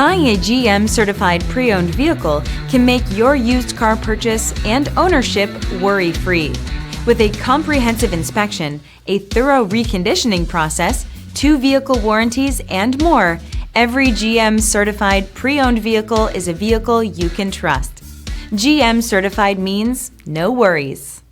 Buying a GM-certified pre-owned vehicle can make your used car purchase and ownership worry-free. With a comprehensive inspection, a thorough reconditioning process, 2 vehicle warranties, and more, every GM-certified pre-owned vehicle is a vehicle you can trust. GM-certified means no worries.